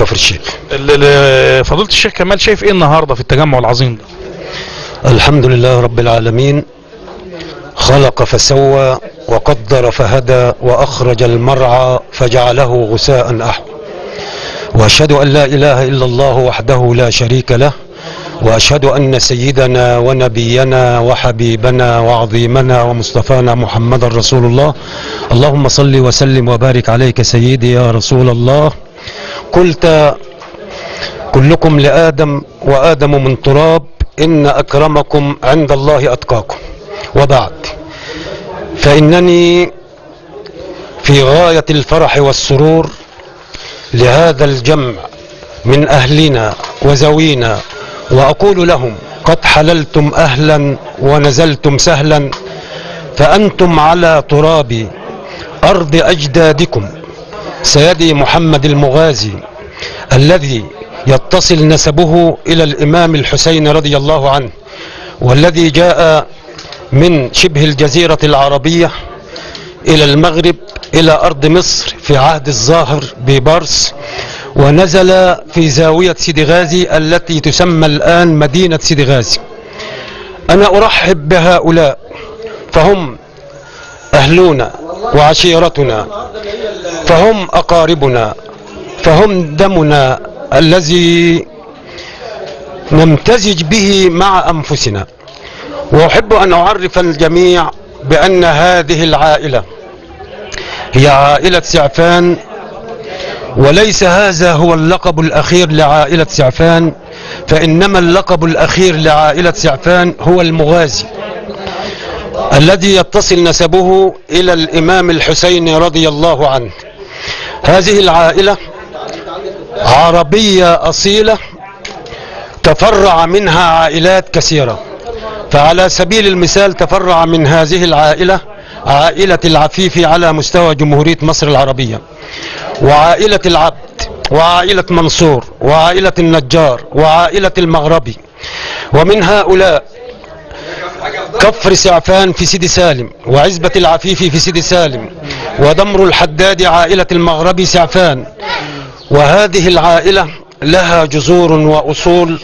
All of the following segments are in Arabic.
كفر الشيخ. فضيلة الشيخ كمال، شايف ايه النهارده في التجمع العظيم ده؟ الحمد لله رب العالمين، خلق فسوى وقدر فهدى وأخرج المرعى فجعله غثاء أحوى، وأشهد أن لا إله إلا الله وحده لا شريك له، وأشهد أن سيدنا ونبينا وحبيبنا وعظيمنا ومصطفانا محمد رسول الله. اللهم صل وسلم وبارك عليك سيدي يا رسول الله. قلت كلكم لآدم وآدم من تراب، إن أكرمكم عند الله أتقاكم. وبعد، فإنني في غاية الفرح والسرور لهذا الجمع من أهلنا وزوينا، وأقول لهم قد حللتم أهلا ونزلتم سهلا، فأنتم على تراب أرض أجدادكم سيدي محمد المغازي، الذي يتصل نسبه إلى الإمام الحسين رضي الله عنه، والذي جاء من شبه الجزيرة العربية إلى المغرب إلى أرض مصر في عهد الظاهر ببرس، ونزل في زاوية سيدي غازي التي تسمى الآن مدينة سيدي غازي. أنا أرحب بهؤلاء، فهم أهلنا وعشيرتنا، فهم أقاربنا، فهم دمنا الذي نمتزج به مع أنفسنا. وأحب أن أعرف الجميع بأن هذه العائلة هي عائلة سعفان، وليس هذا هو اللقب الأخير لعائلة سعفان، فإنما اللقب الأخير لعائلة سعفان هو المغازي، الذي يتصل نسبه إلى الإمام الحسين رضي الله عنه. هذه العائلة عربية أصيلة، تفرع منها عائلات كثيرة. فعلى سبيل المثال تفرع من هذه العائلة عائلة العفيفي على مستوى جمهورية مصر العربية، وعائلة العبد، وعائلة منصور، وعائلة النجار، وعائلة المغربي. ومن هؤلاء كفر سعفان في سيدي سالم، وعزبة العفيفي في سيدي سالم، ودمر الحداد عائلة المغربي سعفان. وهذه العائلة لها جذور وأصول.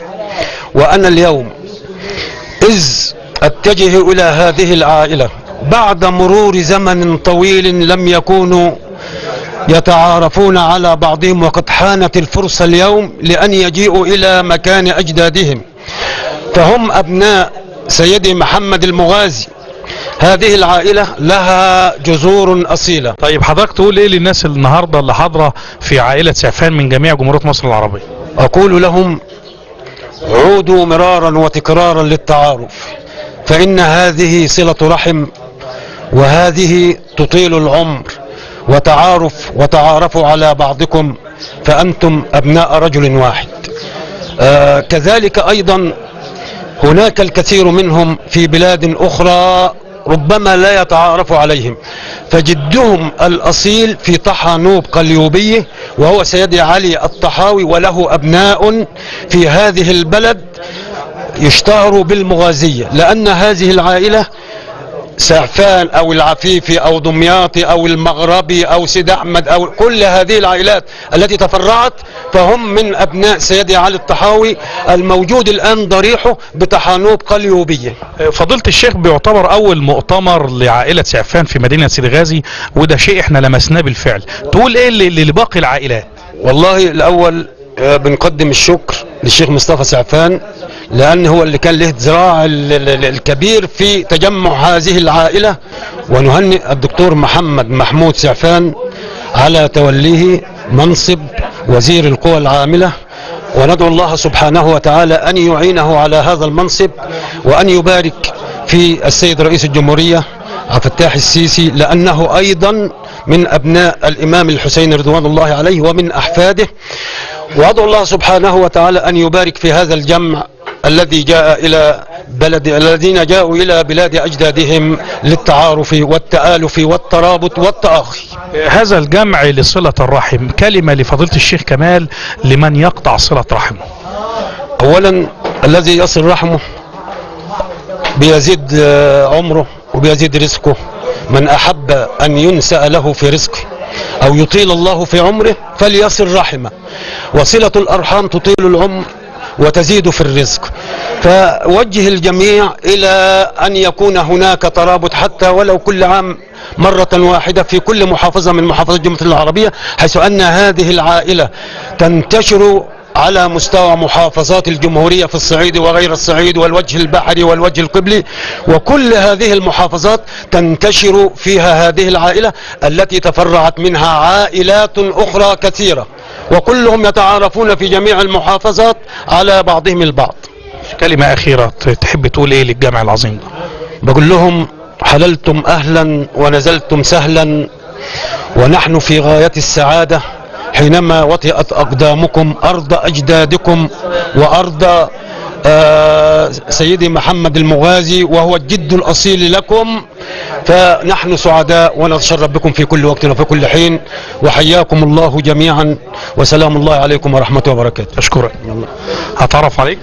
وأنا اليوم إذ أتجه إلى هذه العائلة بعد مرور زمن طويل لم يكونوا يتعارفون على بعضهم، وقد حانت الفرصة اليوم لأن يجيئوا إلى مكان أجدادهم، فهم أبناء سيدي محمد المغازي. هذه العائلة لها جذور أصيلة. طيب حضرتك تقول ايه للناس النهارده اللي حاضره في عائله سعفان من جميع جمهورية مصر العربية؟ أقول لهم عودوا مرارا وتكرارا للتعارف، فإن هذه صلة رحم، وهذه تطيل العمر. وتعارفوا على بعضكم، فأنتم أبناء رجل واحد. كذلك أيضا هناك الكثير منهم في بلاد أخرى ربما لا يتعارف عليهم، فجدهم الأصيل في طحانوب قليوبية وهو سيدي علي الطحاوي، وله أبناء في هذه البلد يشتهروا بالمغازية، لأن هذه العائلة سعفان أو العفيفي أو دمياطي أو المغربي أو سيد أحمد أو كل هذه العائلات التي تفرعت، فهم من أبناء سيدي علي الطحاوي الموجود الآن ضريحه بطحانوب قليوبية. فضيلة الشيخ، بيعتبر أول مؤتمر لعائلة سعفان في مدينة سيدي غازي، وده شيء احنا لمسناه بالفعل. تقول ايه لباقي العائلات؟ والله الأول بنقدم الشكر للشيخ مصطفى سعفان، لأن هو اللي كان له ذراع الكبير في تجمع هذه العائلة، ونهنئ الدكتور محمد محمود سعفان على توليه منصب وزير القوى العاملة، وندعو الله سبحانه وتعالى أن يعينه على هذا المنصب، وأن يبارك في السيد رئيس الجمهورية عبد الفتاح السيسي، لأنه أيضا من أبناء الإمام الحسين رضوان الله عليه ومن أحفاده. وأدعو الله سبحانه وتعالى أن يبارك في هذا الجمع الذي جاء إلى الذين جاءوا إلى بلاد أجدادهم للتعارف والتآلف والترابط والتآخي. هذا الجمع لصلة الرحم، كلمة لفضيلة الشيخ كمال لمن يقطع صلة رحمه. أولا الذي يصل رحمه بيزيد عمره وبيزيد رزقه، من أحب أن ينسأ له في رزقه أو يطيل الله في عمره فليصل رحمه، وصلة الأرحام تطيل العمر وتزيد في الرزق. فوجه الجميع إلى أن يكون هناك ترابط حتى ولو كل عام مرة واحدة في كل محافظة من محافظات الجمهورية العربية، حيث أن هذه العائلة تنتشر على مستوى محافظات الجمهورية في الصعيد وغير الصعيد والوجه البحري والوجه القبلي، وكل هذه المحافظات تنتشر فيها هذه العائلة التي تفرعت منها عائلات أخرى كثيرة، وكلهم يتعارفون في جميع المحافظات على بعضهم البعض. كلمة أخيرة تحب تقول إيه للجامع العظيم ده؟ بقول لهم حللتم أهلا ونزلتم سهلا، ونحن في غاية السعادة حينما وطئت أقدامكم أرض أجدادكم وأرض سيدي محمد المغازي وهو الجد الأصيل لكم، فنحن سعداء ونتشرف بكم في كل وقت وفي كل حين، وحياكم الله جميعا، وسلام الله عليكم ورحمته وبركاته. أشكرك. هتعرف عليك؟